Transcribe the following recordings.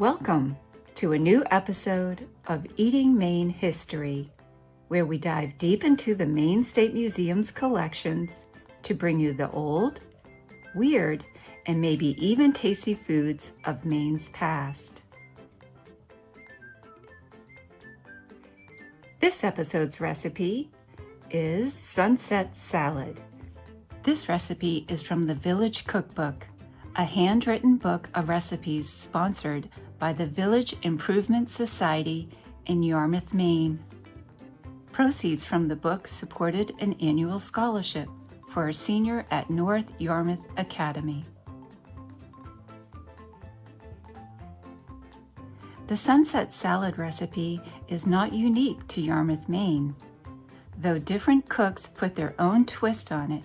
Welcome to a new episode of Eating Maine History, where we dive deep into the Maine State Museum's collections to bring you the old, weird, and maybe even tasty foods of Maine's past. This episode's recipe is sunset salad. This recipe is from the Village Cookbook, a handwritten book of recipes sponsored by the Village Improvement Society in Yarmouth, Maine. Proceeds from the book supported an annual scholarship for a senior at North Yarmouth Academy. The sunset salad recipe is not unique to Yarmouth, Maine, though different cooks put their own twist on it.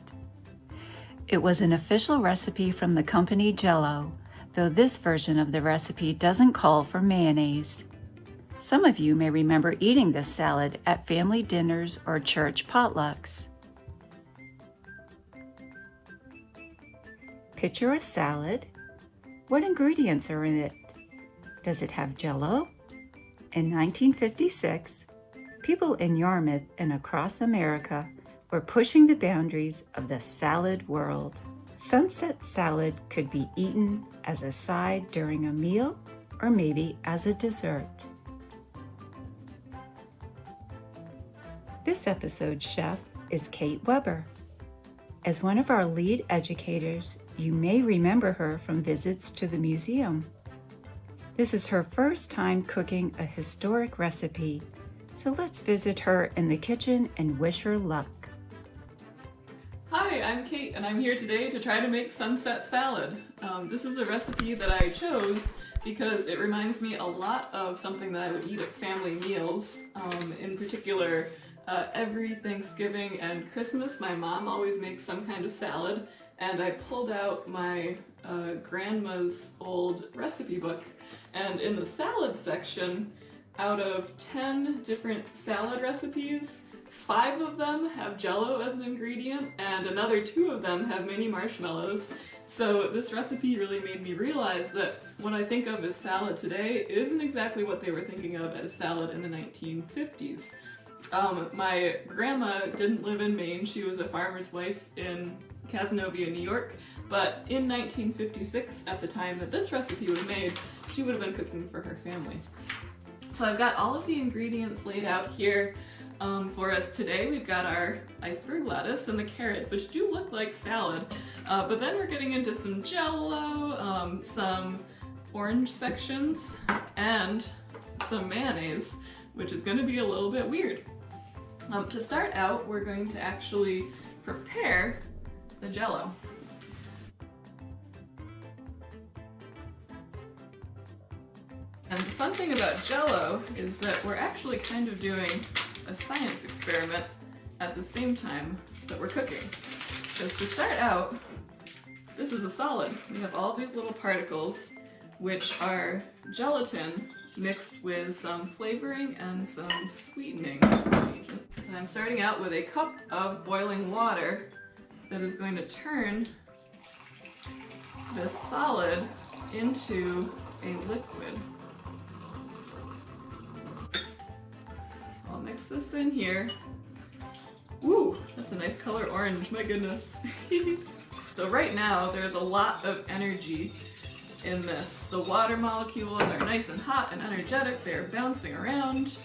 It was an official recipe from the company Jello, though this version of the recipe doesn't call for mayonnaise. Some of you may remember eating this salad at family dinners or church potlucks. Picture a salad. What ingredients are in it? Does it have Jello? In 1956, people in Yarmouth and across America were pushing the boundaries of the salad world. Sunset salad could be eaten as a side during a meal or maybe as a dessert. This episode's chef is Kate Weber. As one of our lead educators, you may remember her from visits to the museum. This is her first time cooking a historic recipe, so let's visit her in the kitchen and wish her luck. Hi, I'm Kate and I'm here today to try to make sunset salad. This is a recipe that I chose because it reminds me a lot of something that I would eat at family meals. In particular, every Thanksgiving and Christmas, my mom always makes some kind of salad, and I pulled out my grandma's old recipe book, and in the salad section, out of 10 different salad recipes, 5 of them have Jello as an ingredient, and another 2 of them have mini marshmallows. So this recipe really made me realize that what I think of as salad today isn't exactly what they were thinking of as salad in the 1950s. My grandma didn't live in Maine. She was a farmer's wife in Cazenovia, New York, but in 1956, at the time that this recipe was made, she would have been cooking for her family. So I've got all of the ingredients laid out here for us today. We've got our iceberg lettuce and the carrots, which do look like salad, but then we're getting into some Jello, some orange sections, and some mayonnaise, which is going to be a little bit weird. To start out, we're going to actually prepare the Jello. And the fun thing about Jello is that we're actually kind of doing a science experiment at the same time that we're cooking. Because to start out, this is a solid. We have all these little particles, which are gelatin mixed with some flavoring and some sweetening agent. And I'm starting out with a cup of boiling water that is going to turn this solid into a liquid. So I'll mix this in here. Ooh, that's a nice color orange, my goodness. So right now there's a lot of energy in this. The water molecules are nice and hot and energetic. They're bouncing around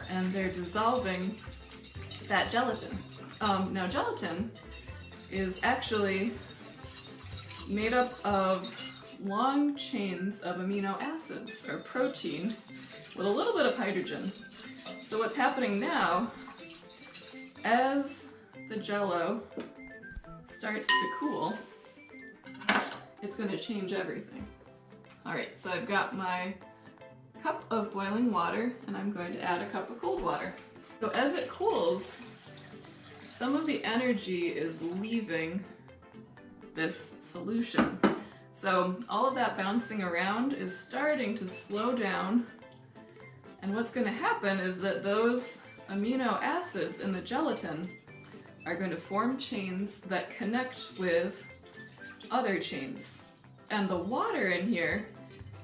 and they're dissolving that gelatin. Now gelatin is actually made up of long chains of amino acids or protein with a little bit of hydrogen. So what's happening now, as the Jello starts to cool, it's going to change everything. Alright, so I've got my cup of boiling water and I'm going to add a cup of cold water. So as it cools, some of the energy is leaving this solution. So all of that bouncing around is starting to slow down, and what's going to happen is that those amino acids in the gelatin are going to form chains that connect with other chains. And the water in here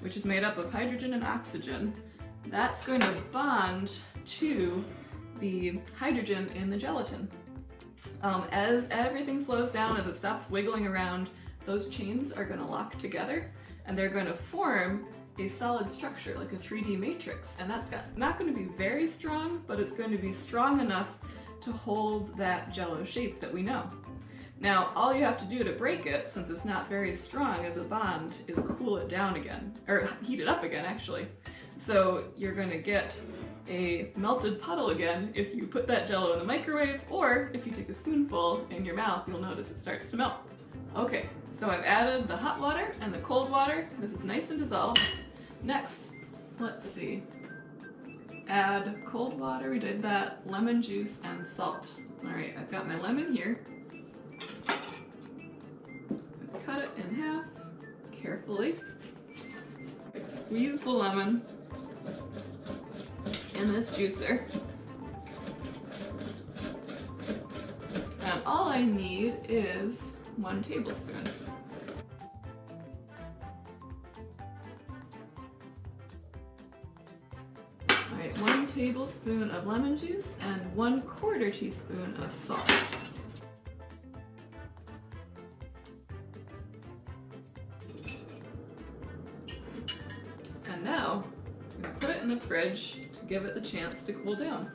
which is made up of hydrogen and oxygen. That's going to bond to the hydrogen in the gelatin. As everything slows down, as it stops wiggling around, those chains are going to lock together and they're going to form a solid structure, like a 3D matrix. And that's not going to be very strong, but it's going to be strong enough to hold that Jell-O shape that we know. Now, all you have to do to break it, since it's not very strong as a bond, is cool it down again, or heat it up again, actually. So you're going to get a melted puddle again if you put that Jell-O in the microwave, or if you take a spoonful in your mouth, you'll notice it starts to melt. Okay, so I've added the hot water and the cold water. This is nice and dissolved. Next, let's see. Add cold water, we did that, lemon juice, and salt. Alright, I've got my lemon here. Cut it in half, carefully. Squeeze the lemon in this juicer. And all I need is 1 tablespoon. Alright, 1 tablespoon of lemon juice and 1/4 teaspoon of salt. And now, I'm going to put it in the fridge to give it the chance to cool down.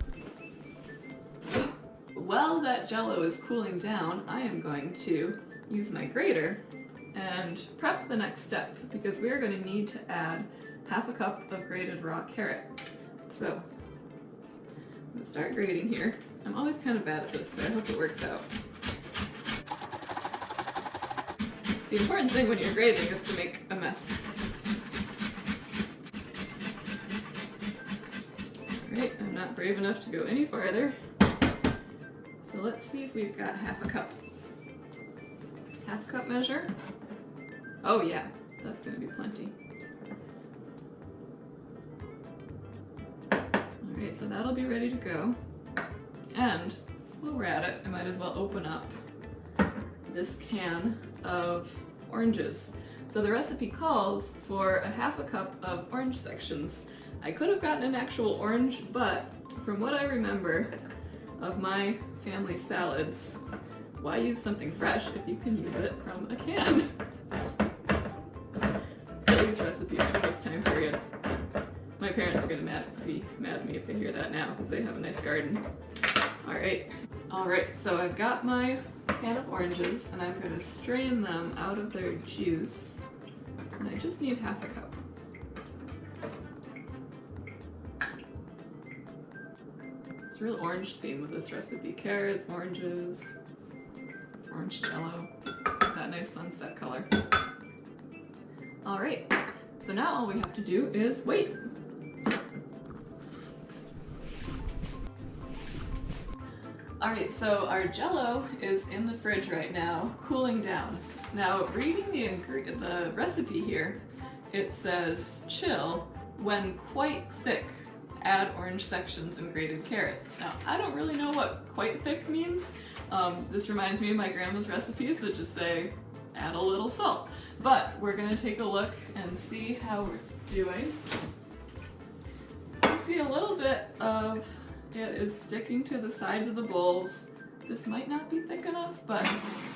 While that Jell-O is cooling down, I am going to use my grater and prep the next step, because we are going to need to add 1/2 cup of grated raw carrot. So, I'm going to start grating here. I'm always kind of bad at this, so I hope it works out. The important thing when you're grating is to make a mess. Alright, I'm not brave enough to go any farther. So let's see if we've got 1/2 cup. 1/2 cup measure? Oh yeah, that's going to be plenty. Alright, so that'll be ready to go. And while we're at it, I might as well open up this can of oranges. So the recipe calls for 1/2 cup of orange sections. I could have gotten an actual orange, but from what I remember of my family salads, why use something fresh if you can use it from a can? These recipes for this time period. My parents are going to be mad at me if they hear that now, because they have a nice garden. Alright, so I've got my can of oranges, and I'm going to strain them out of their juice, and I just need 1/2 cup. It's a real orange theme with this recipe. Carrots, oranges, orange Jell-O, that nice sunset color. Alright, so now all we have to do is wait. Alright, so our Jell-O is in the fridge right now, cooling down. Now, reading the recipe here, it says chill when quite thick. Add orange sections and grated carrots. Now, I don't really know what quite thick means. This reminds me of my grandma's recipes that just say, add a little salt. But we're going to take a look and see how it's doing. You can see a little bit of it is sticking to the sides of the bowls. This might not be thick enough, but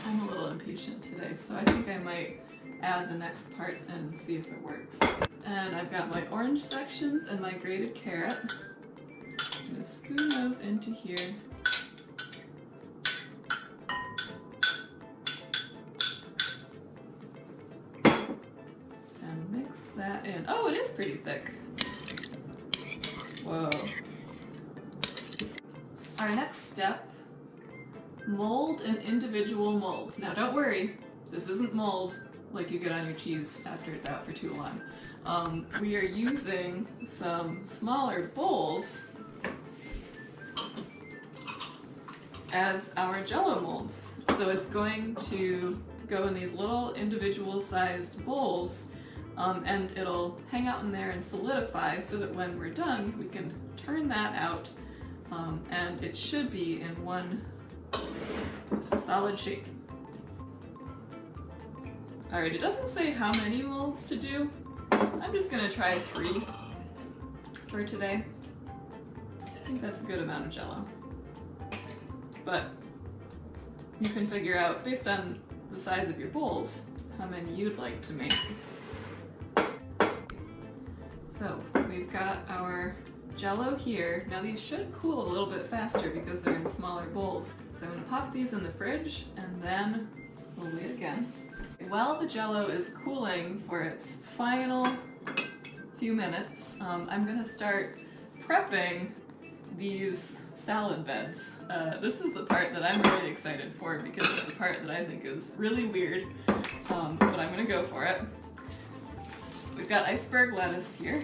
I'm a little impatient today, so I think I might add the next parts in and see if it works. And I've got my orange sections and my grated carrot. I'm going to spoon those into here. And mix that in. Oh, it is pretty thick. Whoa. Our next step, mold in individual molds. Now don't worry, this isn't mold like you get on your cheese after it's out for too long. We are using some smaller bowls as our Jell-O molds. So it's going to go in these little individual sized bowls, and it'll hang out in there and solidify so that when we're done we can turn that out, and it should be in one solid shape. Alright, it doesn't say how many molds to do, I'm just gonna try 3 for today. I think that's a good amount of Jell-O. But you can figure out, based on the size of your bowls, how many you'd like to make. So we've got our Jell-O here. Now these should cool a little bit faster because they're in smaller bowls. So I'm gonna pop these in the fridge and then we'll wait again. While the Jell-O is cooling for its final few minutes, I'm gonna start prepping these salad beds. This is the part that I'm really excited for because it's the part that I think is really weird, but I'm gonna go for it. We've got iceberg lettuce here,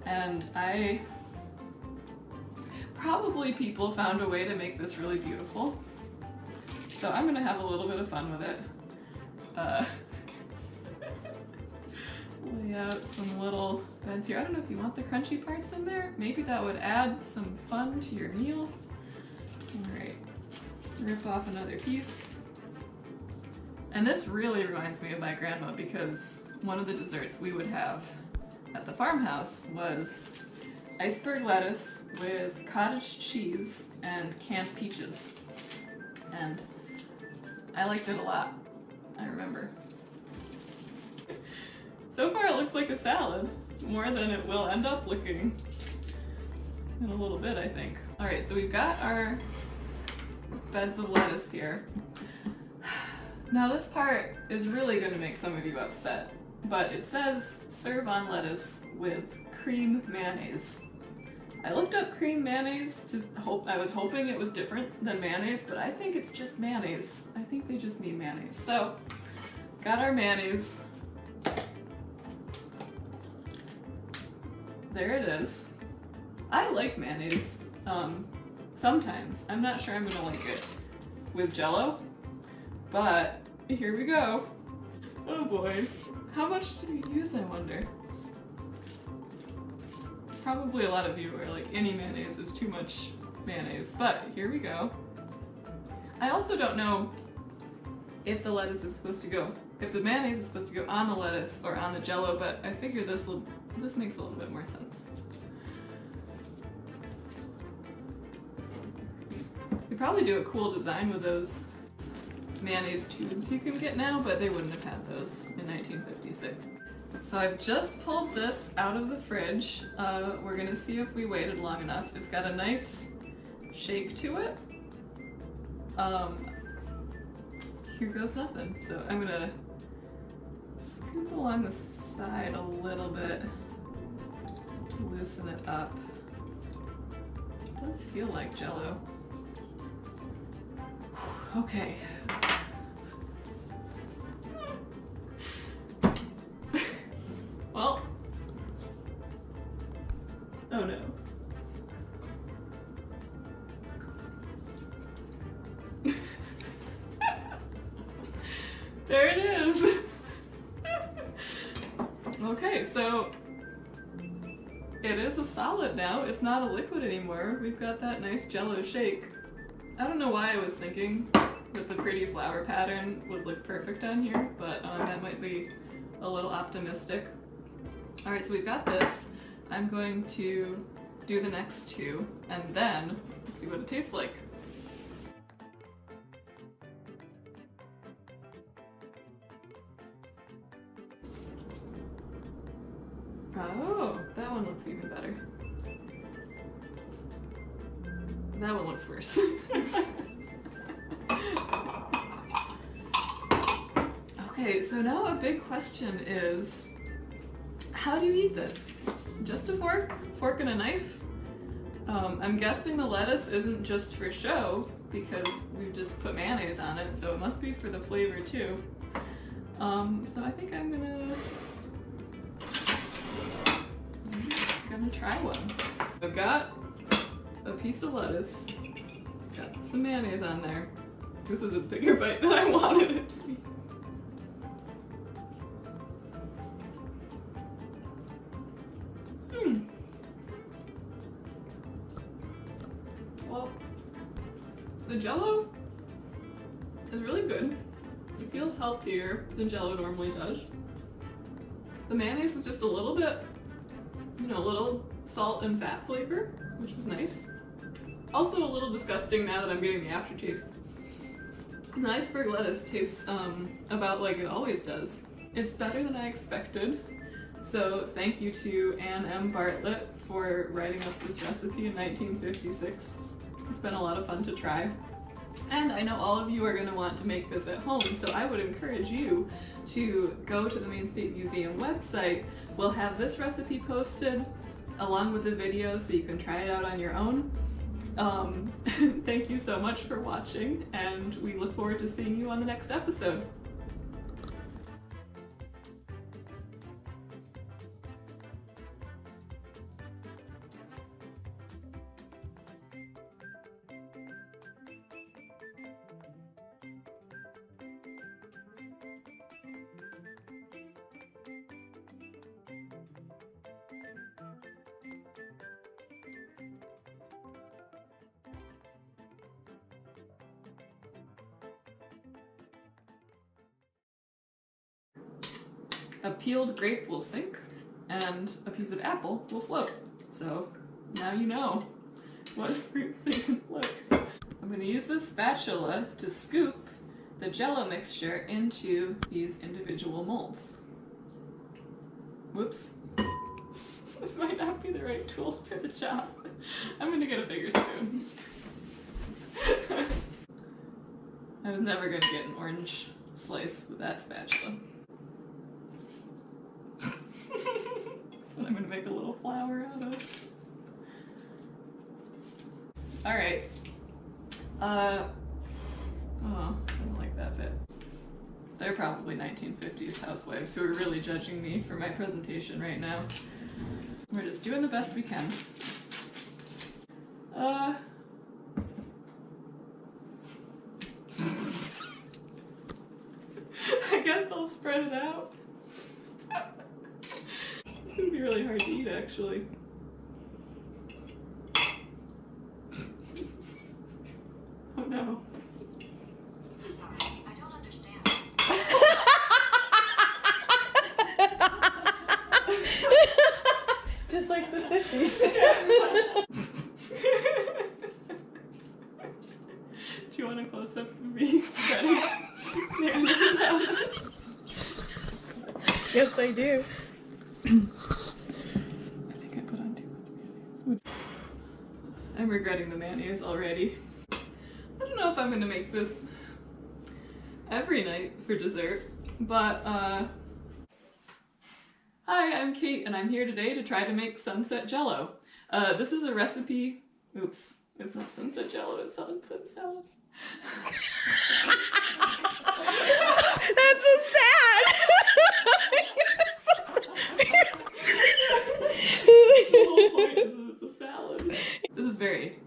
and probably people found a way to make this really beautiful, so I'm gonna have a little bit of fun with it. Lay out some little beds here. I don't know if you want the crunchy parts in there. Maybe that would add some fun to your meal. Alright, rip off another piece. And this really reminds me of my grandma because one of the desserts we would have at the farmhouse was iceberg lettuce with cottage cheese and canned peaches. And I liked it a lot, I remember. So far it looks like a salad, more than it will end up looking in a little bit, I think. Alright, so we've got our beds of lettuce here. Now this part is really going to make some of you upset, but it says serve on lettuce with cream mayonnaise. I looked up cream mayonnaise, I was hoping it was different than mayonnaise, but I think it's just mayonnaise. I think they just mean mayonnaise. So, got our mayonnaise. There it is. I like mayonnaise, sometimes. I'm not sure I'm gonna like it with Jell-O, but here we go. Oh boy. How much do we use, I wonder? Probably a lot of you are like, any mayonnaise is too much mayonnaise, but here we go. I also don't know if the lettuce is supposed to go, if the mayonnaise is supposed to go on the lettuce or on the Jell-O, but I figure this makes a little bit more sense. You could probably do a cool design with those mayonnaise tubes you can get now, but they wouldn't have had those in 1956. So I've just pulled this out of the fridge. We're gonna see if we waited long enough. It's got a nice shake to it. Here goes nothing. So I'm gonna scoop along the side a little bit to loosen it up. It does feel like Jell-O. Okay. Well. Oh no. There it is. Okay, so it is a solid now. It's not a liquid anymore. We've got that nice Jell-O shake. I don't know why I was thinking that the pretty flower pattern would look perfect on here, but that might be a little optimistic. Alright, so we've got this. I'm going to do the next two, and then we'll see what it tastes like. Oh, that one looks even better. That one looks worse. Okay, so now a big question is, how do you eat this? Just a fork and a knife? I'm guessing the lettuce isn't just for show because we've just put mayonnaise on it, so it must be for the flavor too. So I think I'm just gonna try one. I've got a piece of lettuce, got some mayonnaise on there. This is a bigger bite than I wanted it to be. Well, the Jell-O is really good. It feels healthier than Jell-O normally does. The mayonnaise was just a little bit, you know, a little salt and fat flavor, which was nice. Also a little disgusting now that I'm getting the aftertaste. The iceberg lettuce tastes about like it always does. It's better than I expected. So thank you to Anne M. Bartlett for writing up this recipe in 1956. It's been a lot of fun to try. And I know all of you are going to want to make this at home, so I would encourage you to go to the Maine State Museum website. We'll have this recipe posted along with the video so you can try it out on your own. Thank you so much for watching, and we look forward to seeing you on the next episode. A peeled grape will sink, and a piece of apple will float. So now you know what fruits sink and float. I'm going to use this spatula to scoop the Jello mixture into these individual molds. Whoops. This might not be the right tool for the job. I'm going to get a bigger spoon. I was never going to get an orange slice with that spatula. That's what I'm going to make a little flour out of. Alright. Oh, I don't like that bit. They're probably 1950s housewives who are really judging me for my presentation right now. We're just doing the best we can. I guess I'll spread it out. It's gonna be really hard to eat, actually. Oh no. Sorry, I don't understand. Just like the 50s. Do you want a close-up of me spreading mayonnaise out? Yes, I do. I think I put on too much mayonnaise. I'm regretting the mayonnaise already. I don't know if I'm gonna make this every night for dessert, but hi, I'm Kate, and I'm here today to try to make sunset Jello. This is a recipe. Oops, it's not sunset Jello, it's sunset salad. That's so sad. The whole point is it's a salad. This is very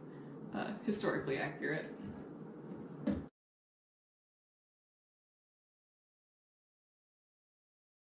historically accurate.